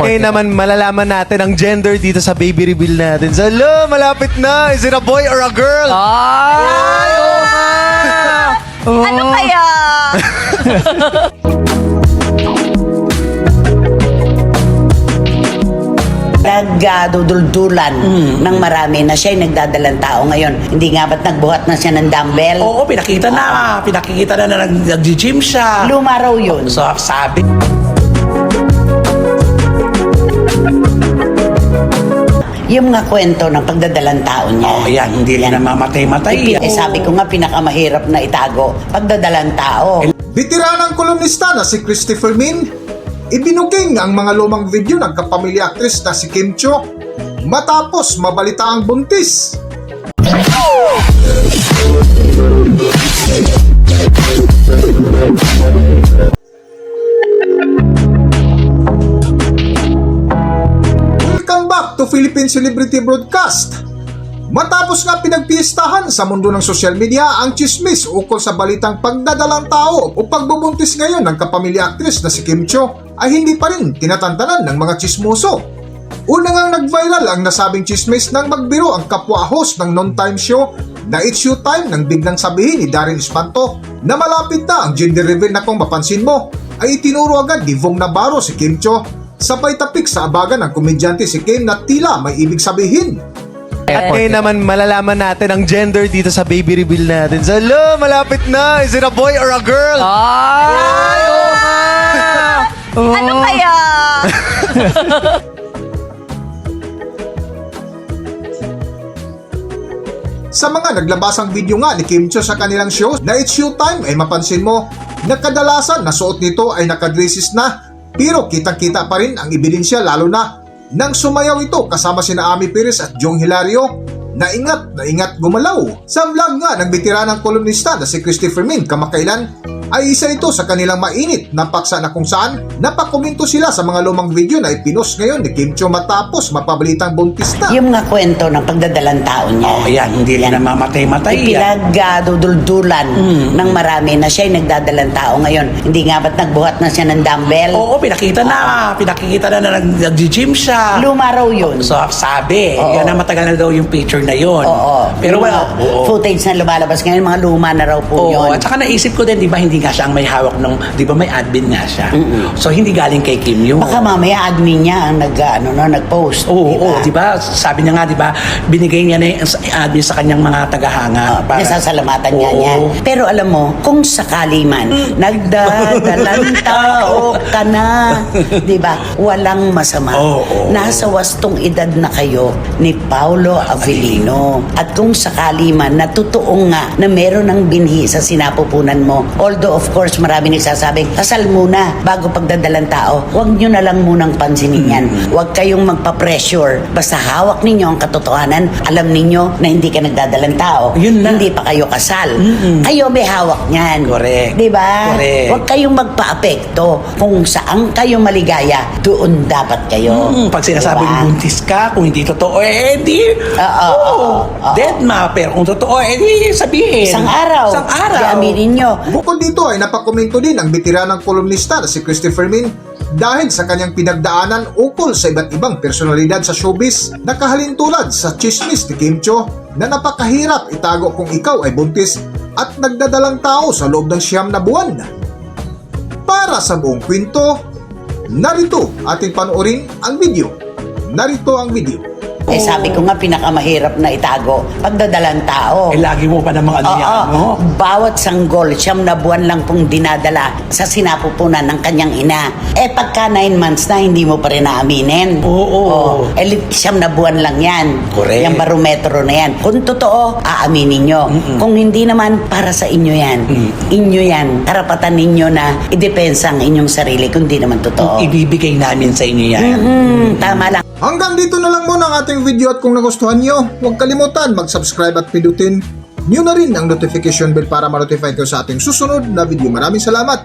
ngayon naman malalaman natin ang gender dito sa baby reveal natin. So, hello, malapit na. Is it a boy or a girl? Ay, oo nga. Oo. Ano kaya? Nagduduldulan ng marami na siya'y nagdadalang tao ngayon. Hindi nga ba't nagbuhat na siya ng dumbbell? Oo, pinakita na nag-gym siya. Luma raw yun. So, sabi. Yung nga kwento ng pagdadalang tao niya. Oh, yan, hindi rin namamatay-matay. Sabi ko nga, pinakamahirap na itago, pagdadalang tao. Veteranang kolumnista na si Christopher Min, ibinuging ang mga lumang video ng kapamilya actress na si Kim Cho matapos mabalita ang buntis. Welcome back to Philippine Celebrity Broadcast. Matapos nga pinagpiestahan sa mundo ng social media ang chismis ukol sa balitang pagdadalang tao o pagbubuntis ngayon ng kapamilya actress na si Kim Cho ay hindi pa rin tinatantanan ng mga chismoso. Una ngang nag-viral ang nasabing chismis nang magbiro ang kapwa host ng non-time show na It's Showtime nang biglang sabihin ni Darren Espanto na malapit na ang gender reveal na kung mapansin mo ay itinuro agad ni Vong Navarro si Kim Cho sabay tapik sa abagan ng komedyante si Kim na tila may ibig sabihin. At ngayon naman malalaman natin ang gender dito sa baby reveal natin. So, hello, malapit na. Is it a boy or a girl? Ay, oo nga. Oo. Ano kaya? Sa mga naglabasang video nga ni Kim Cho sa kanilang show na It's Showtime ay mapansin mo na kadalasan na suot nito ay nakadresis na pero kitang-kita pa rin ang ebidensya lalo na nang sumayaw ito kasama sina Ami Perez at Jong Hilario na ingat gumalaw. Sa vlog nga ng veteranang kolumnista na si Christopher Min kamakailan ay isa ito sa kanilang mainit na paksa na kung saan napakomento sila sa mga lumang video na ipinost ngayon ni Kim Cho matapos mapabalitang buntis na. Yung nga kwento ng pagdadalang tao niya. Oh, yan, hindi rin namamatay-matay. Pinagduduldulan ng marami na siya'y nagdadalang tao ngayon. Hindi nga ba't nagbuhat na siya ng dumbbell? Oo, pinakita na nag-gym siya. Luma raw yun. So, sabi. Oo. Yan na matagal na daw yung picture na yun. Oo. Pero Yung wala. mga footage na lumalabas ngayon, mga luma na raw po Oo, yun. at saka naisip ko din, di ba, hindi nga siya ang may hawak nung, di ba, may admin nga siya. So, hindi galing kay Kim yun. Baka mamaya admin niya ang nag-post. Oo, diba? di ba? Sabi niya nga, di ba, binigay niya na yung admin sa kanyang mga tagahanga. Nasasalamatan niya Oo. niya. Pero alam mo, kung sakali man, nagdadalang tao ka na, di ba? Walang masama. Oo. Nasa wastong edad na kayo ni Paulo Avellino. At kung sakali man, na totoo nga na meron ng binhi sa sinapupunan mo. Although, of course, marami nagsasabing, kasal muna bago pagdadalang tao. Huwag nyo na lang munang pansinin yan. Huwag kayong magpa-pressure. Basta hawak ninyo ang katotohanan. Alam ninyo na hindi ka nagdadalang tao. Yun na. Hindi pa kayo kasal. Kayo may hawak niyan. Correct. Diba? Correct. Huwag kayong magpa-apekto. Kung saan kayo maligaya, doon dapat kayo. Pag sinasabing Diba? buntis ka, kung hindi totoo, di. Oo. Dead ma. Pero kung totoo, di sabihin. Isang araw. Isang araw. Di aminin nyo. Bukod dito ay napakomento din ang veteranang kolumnista na si Christopher Min dahil sa kanyang pinagdaanan ukol sa iba't ibang personalidad sa showbiz na kahalintulad sa chismis ni Kim Cho na napakahirap itago kung ikaw ay buntis at nagdadalang tao sa loob ng 9 na buwan. Para sa buong kwento, narito ating panoorin ang video. Narito ang video. Sabi ko nga, pinakamahirap na itago, pagdadalang tao. Lagi mo pa namang ano yan, no? Bawat sanggol, 9 na buwan lang pong dinadala sa sinapupunan ng kanyang ina. Pagka 9 months na, hindi mo pa rin naaminin. Oo. 9 na buwan lang yan. Correct. Yung barometro na yan. Kung totoo, aaminin nyo. Kung hindi naman, para sa inyo yan. Inyo yan. Karapatan ninyo na idepensa ang inyong sarili kung di naman totoo. Ibibigay namin sa inyo yan. Tama lang. Hanggang dito na lang muna ang ating video at kung nagustuhan nyo, huwag kalimutan mag-subscribe at pindutin nyo na rin ang notification bell para ma-notify kayo sa ating susunod na video. Maraming salamat!